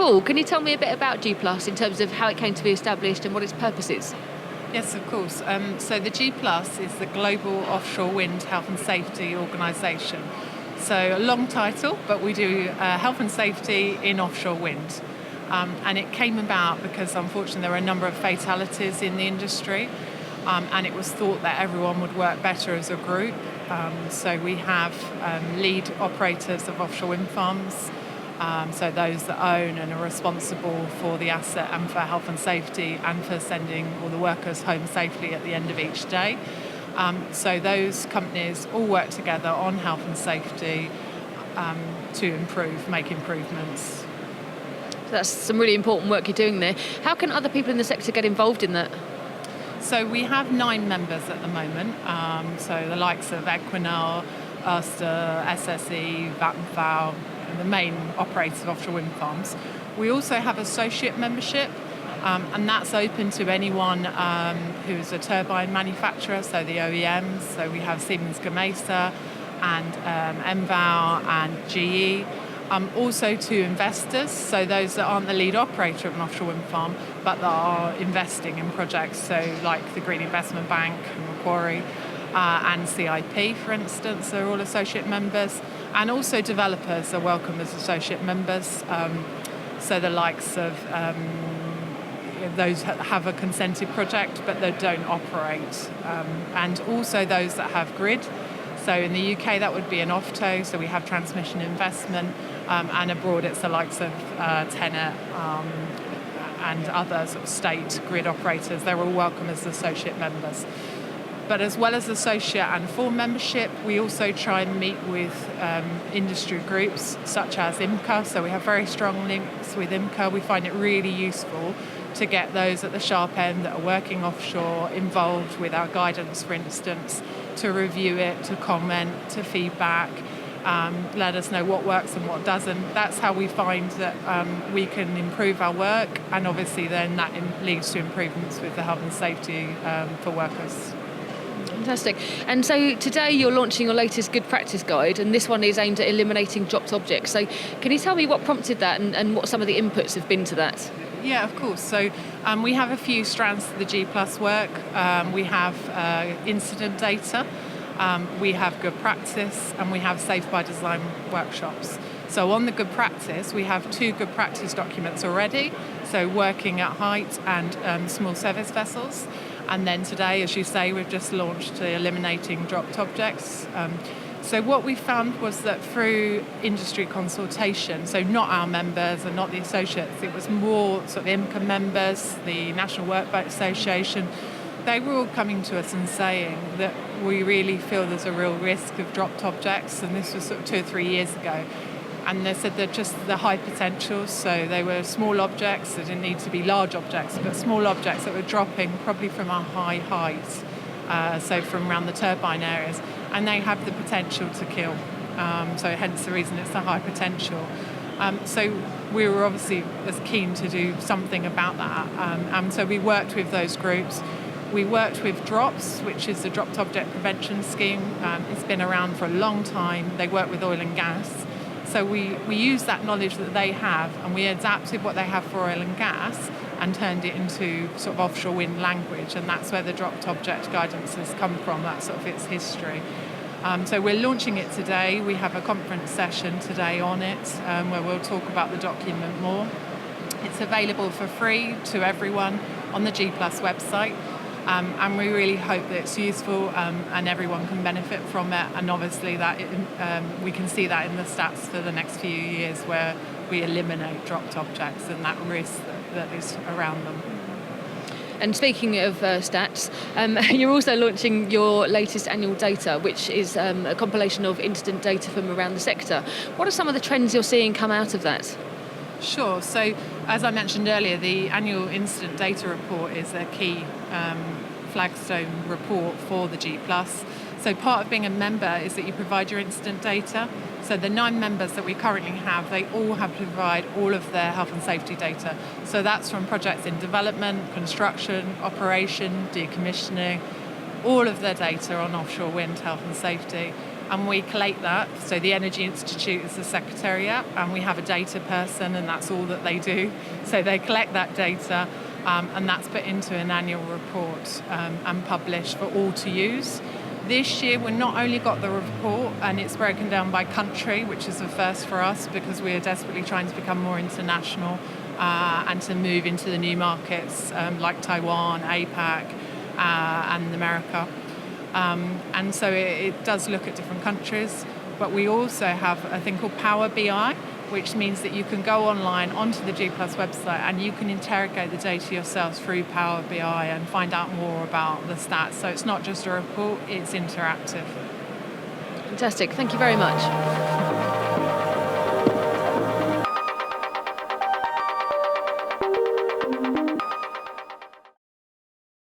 all, can you tell me a bit about G Plus in terms of how it came to be established and what its purpose is? Yes, of course. So the G Plus is the Global Offshore Wind Health and Safety Organisation. So a long title, but we do health and safety in offshore wind. And it came about because unfortunately there were a number of fatalities in the industry, and it was thought that everyone would work better as a group. So we have lead operators of offshore wind farms, so those that own and are responsible for the asset and for health and safety and for sending all the workers home safely at the end of each day. So those companies all work together on health and safety to make improvements. That's some really important work you're doing there. How can other people in the sector get involved in that? So we have 9 members at the moment, so the likes of Equinor, Ørsted, SSE, Vattenfall, and the main operators of offshore wind farms. We also have associate membership, and that's open to anyone who's a turbine manufacturer, so the OEMs. So we have Siemens Gamesa and MVAL and GE. Also to investors, so those that aren't the lead operator of an offshore wind farm, but that are investing in projects, so like the Green Investment Bank, Macquarie, and CIP, for instance, are all associate members. And also developers are welcome as associate members, so the likes of those that have a consented project but that don't operate, and also those that have grid. So in the UK that would be an OFTO, so we have transmission investment, and abroad it's the likes of TenneT and other sort of state grid operators. They're all welcome as associate members. But as well as associate and full membership, we also try and meet with industry groups such as IMCA. So we have very strong links with IMCA. We find it really useful to get those at the sharp end that are working offshore involved with our guidance, for instance, to review it, to comment, to feedback, let us know what works and what doesn't. That's how we find that we can improve our work, and obviously then that leads to improvements with the health and safety for workers. Fantastic. And so today you're launching your latest good practice guide, and this one is aimed at eliminating dropped objects. So can you tell me what prompted that and what some of the inputs have been to that? Yeah, of course. So we have a few strands to the G Plus work. We have incident data, we have good practice, and we have safe by design workshops. So on the good practice, we have 2 good practice documents already, so working at height and small service vessels. And then today, as you say, we've just launched eliminating dropped objects. So what we found was that through industry consultation, so not our members and not the associates, it was more sort of IMCA members, the National Workboat Association, they were all coming to us and saying that we really feel there's a real risk of dropped objects, and this was sort of 2 or 3 years ago. And they said they're just the high potentials, so they were small objects, they didn't need to be large objects, but small objects that were dropping probably from a high height, so from around the turbine areas, and they have the potential to kill. So hence the reason it's a high potential. So we were obviously as keen to do something about that, and so we worked with those groups. We worked with DROPS, which is the Dropped Object Prevention Scheme. It's been around for a long time. They work with oil and gas. So we used that knowledge that they have, and we adapted what they have for oil and gas and turned it into sort of offshore wind language, and that's where the dropped object guidance has come from. That's sort of its history. So we're launching it today. We have a conference session today on it, where we'll talk about the document more. It's available for free to everyone on the G Plus website. And we really hope that it's useful and everyone can benefit from it. And obviously that we can see that in the stats for the next few years, where we eliminate dropped objects and that risk that is around them. And speaking of stats, you're also launching your latest annual data, which is a compilation of incident data from around the sector. What are some of the trends you're seeing come out of that? Sure. So, as I mentioned earlier, the annual incident data report is a key flagstone report for the G+. So part of being a member is that you provide your incident data. So the 9 members that we currently have, they all have to provide all of their health and safety data. So that's from projects in development, construction, operation, decommissioning, all of their data on offshore wind health and safety. and we collate that. So the Energy Institute is the secretariat, and we have a data person, and that's all that they do. So they collect that data, and that's put into an annual report and published for all to use. This year, we've not only got the report, and it's broken down by country, which is a first for us because we are desperately trying to become more international and to move into the new markets like Taiwan, APAC, and America. And so it does look at different countries, but we also have a thing called Power BI, which means that you can go online onto the G+ website and you can interrogate the data yourselves through Power BI and find out more about the stats. So it's not just a report, it's interactive. Fantastic. Thank you very much.